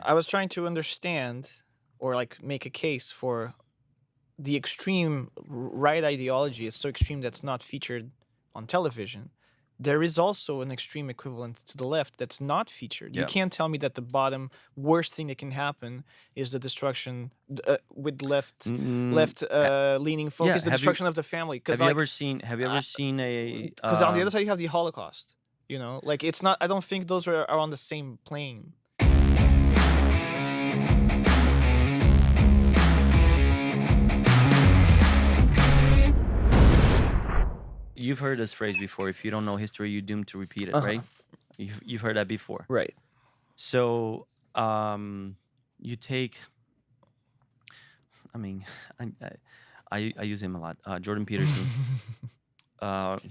I was trying to understand or like make a case for the extreme right ideology is so extreme that's not featured on television. There is also an extreme equivalent to the left that's not featured. You Yeah. can't tell me that the bottom worst thing that can happen is the destruction with Mm, left ha- leaning yeah. focus, the destruction of the family. Because like Have you ever seen a because on the other side you have the Holocaust. You know, like it's not. I don't think those are on the same plane. You've heard this phrase before: "If you don't know history, you're doomed to repeat it." Uh huh. Right? You've heard that before. Right. So, you take. I mean, I I use him a lot. Jordan Peterson.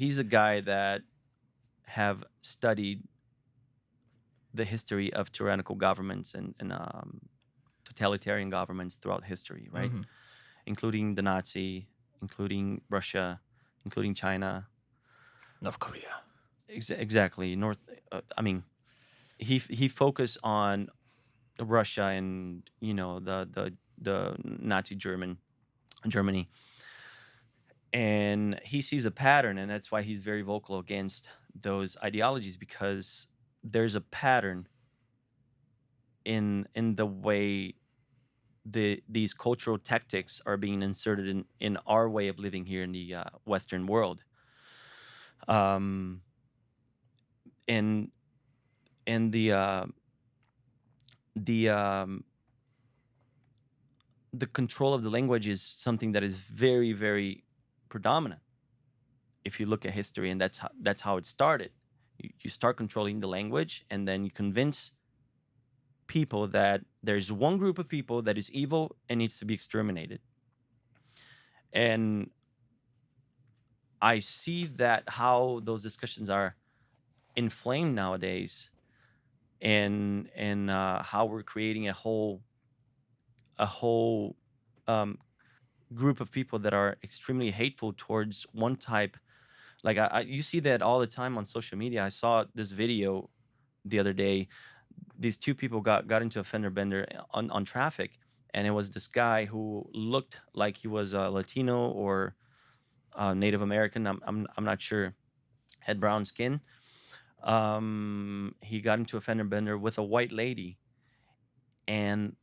He's a guy that have studied the history of tyrannical governments and totalitarian governments throughout history, right? Hmm. Including the Nazi, including Russia, including China. North Korea. Exactly. I mean, he focused on Russia and the Nazi Germany, and he sees a pattern, and that's why he's very vocal against those ideologies, because there's a pattern in the way these cultural tactics are being inserted in our way of living here in the Western world. Um, and and the the control of the language is something that is very, very predominant. If you look at history, and that's how it started. You start controlling the language, and then you convince people that there's one group of people that is evil and needs to be exterminated. And I see that how those discussions are inflamed nowadays, and how we're creating a whole um, group of people that are extremely hateful towards one type. Like you see that all the time on social media. I saw this video the other day. These two people got into a fender bender on traffic, and it was this guy who looked like he was Latino or Native American. I'm not sure. Had brown skin. He got into a fender bender with a white lady, and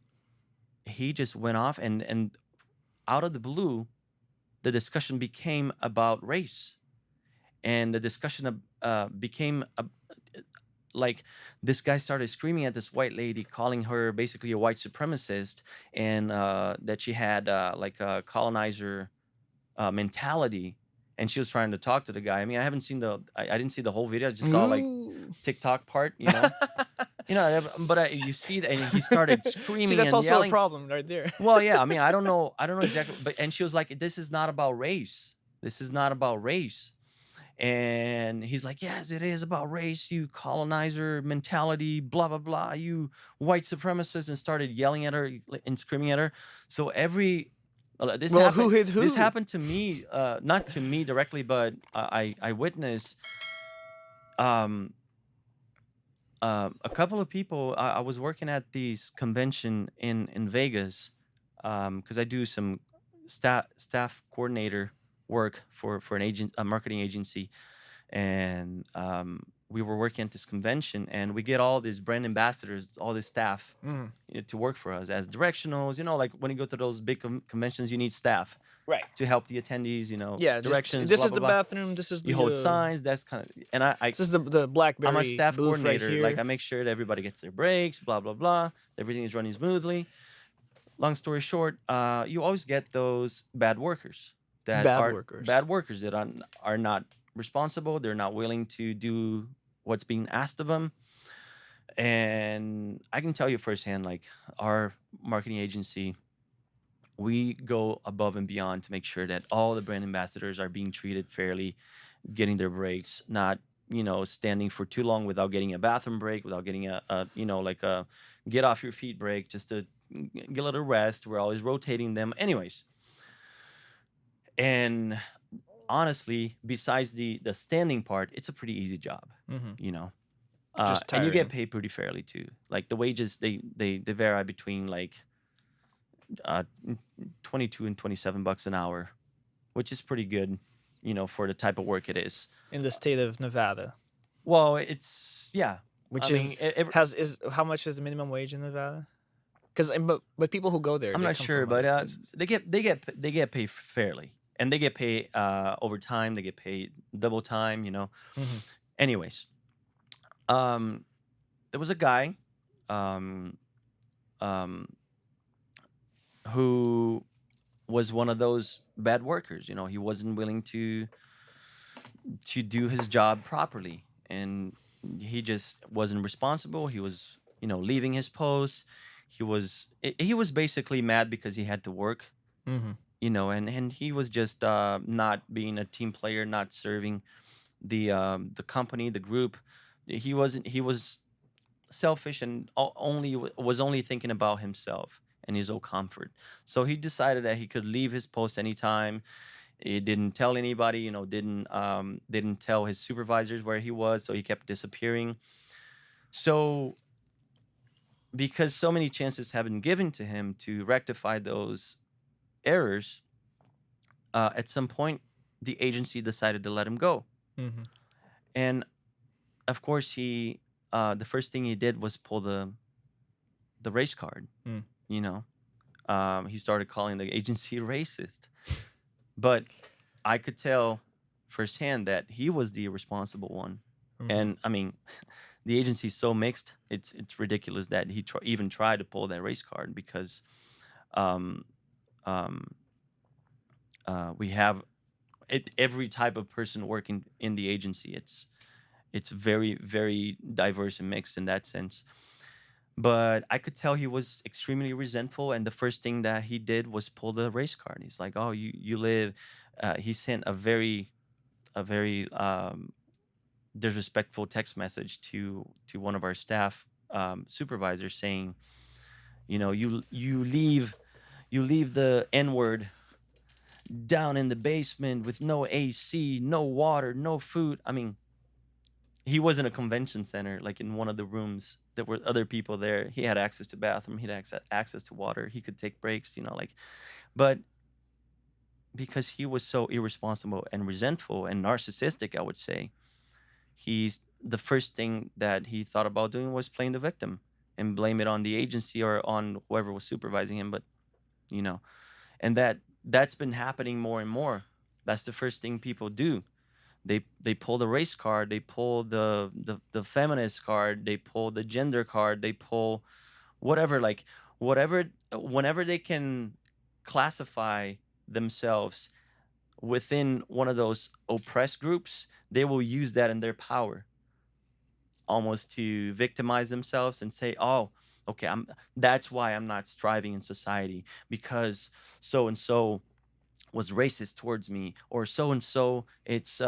he just went off, and out of the blue, the discussion became about race, and the discussion became like, this guy started screaming at this white lady, calling her basically a white supremacist, and that she had like a colonizer mentality, and she was trying to talk to the guy. I mean, I didn't see the whole video. I just saw like Ooh. TikTok part, but you see that, and he started See, screaming that's and also a yelling. problem right there. Well, yeah, I mean, I don't know exactly, but and she was like, "This is not about race. This is not about race." And he's like, "Yes, it is about race, you colonizer mentality, blah blah blah, you white supremacist," and started yelling at her and screaming at her. So this Well, happened. who hit This who? happened to me, not to me directly, but I witnessed um, a couple of people. I was working at this convention in Vegas, because I do some staff coordinator work for a marketing agency, and we were working at this convention, and we get all these brand ambassadors, all this staff, Mm, to work for us as directionals. Like when you go to those big conventions, you need staff right. to help the attendees. Yeah. Directions, This blah is blah the blah. bathroom. This is You the hold signs. That's kind of, and this is the I'm a BlackBerry staff booth right coordinator. Like, here. I make sure that everybody gets their breaks, blah blah blah. Everything is running smoothly. Long story short, you always get those Bad workers. bad workers that are not responsible. They're not willing to do what's being asked of them. And I can tell you firsthand, like, our marketing agency, we go above and beyond to make sure that all the brand ambassadors are being treated fairly, getting their breaks, not standing for too long without getting a bathroom break, without getting like a get off your feet break, just to get a little rest. We're always rotating them, anyways. And honestly, besides the standing part, it's a pretty easy job, Hmm. you know. Just And you get tiring. paid pretty fairly too. Like the wages, they vary between like uh, 22 and 27 bucks an hour, which is pretty good, for the type of work it is. In the state of Nevada, Well, it's yeah. I which is mean, has is how much is the minimum wage in Nevada? Because but people who go there, I'm they not come sure, from but other places. they get paid fairly, and they get paid overtime. They get paid double time. Hmm. Anyways, um, there was a guy, um, um, who was one of those bad workers. He wasn't willing to do his job properly, and he just wasn't responsible. He was, leaving his post. He was basically mad because he had to work, Hmm. and he was just not being a team player, not serving the company, the group. He was selfish and was only thinking about himself and his own comfort. So he decided that he could leave his post anytime. He didn't tell anybody, didn't tell his supervisors where he was, so he kept disappearing. So because so many chances have been given to him to rectify those errors, at some point the agency decided to let him go. Hmm. And of course, the first thing he did was pull the race card. Mm. You know, he started calling the agency racist. But I could tell firsthand that he was the irresponsible one. Hmm. And I mean, the agency's so mixed. It's ridiculous that he even tried to pull that race card because um, um, we have every type of person working in the agency. It's very, very diverse and mixed in that sense. But I could tell he was extremely resentful, and the first thing that he did was pull the race card. He's like, "Oh, you live." He sent a very disrespectful text message to one of our staff supervisors saying, you leave the N word down in the basement with no AC, no water, no food. I mean, he was in a convention center, like in one of the rooms. There were other people there. He had access to bathroom. He had access to water. He could take breaks. But because he was so irresponsible and resentful and narcissistic, I would say, he's the first thing that he thought about doing was playing the victim and blame it on the agency or on whoever was supervising him. But you know, and that's been happening more and more. That's the first thing people do. They pull the race card, they pull the feminist card, they pull the gender card, they pull whatever, like whatever, whenever they can classify themselves within one of those oppressed groups, they will use that in their power almost to victimize themselves and say, "Oh, okay, that's why I'm not striving in society because so and so was racist towards me, or so and so it's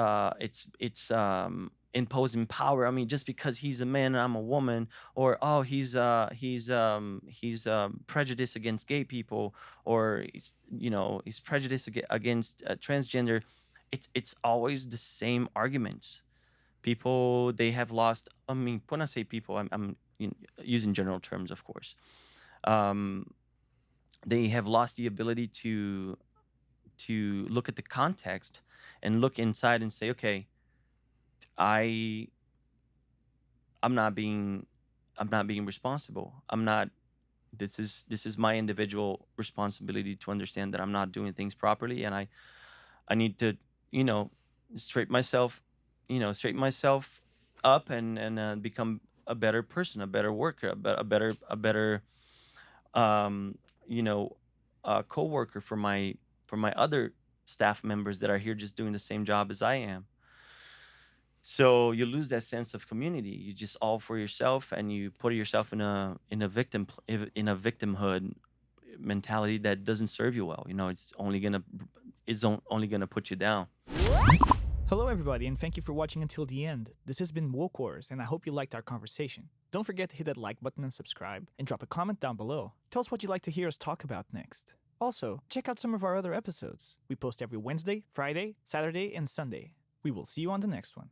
imposing power. I mean, just because he's a man and I'm a woman, or oh, he's prejudiced against gay people, or he's prejudiced against transgender." It's always the same arguments. People, they have lost. I mean, when I say people, I'm using general terms, of course. Um, they have lost the ability to look at the context and look inside and say, okay, I I'm not being I'm not being responsible. I'm not this is my individual responsibility to understand that I'm not doing things properly, and I need to, you know, straighten myself, straighten myself up and become a better person, a better worker, a better um, you know, coworker for my other staff members that are here just doing the same job as I am. So you lose that sense of community. You just all for yourself, and you put yourself in a victimhood mentality that doesn't serve you well. It's only gonna put you down. Hello, everybody, and thank you for watching until the end. This has been Woke Wars, and I hope you liked our conversation. Don't forget to hit that like button and subscribe, and drop a comment down below. Tell us what you'd like to hear us talk about next. Also, check out some of our other episodes. We post every Wednesday, Friday, Saturday, and Sunday. We will see you on the next one.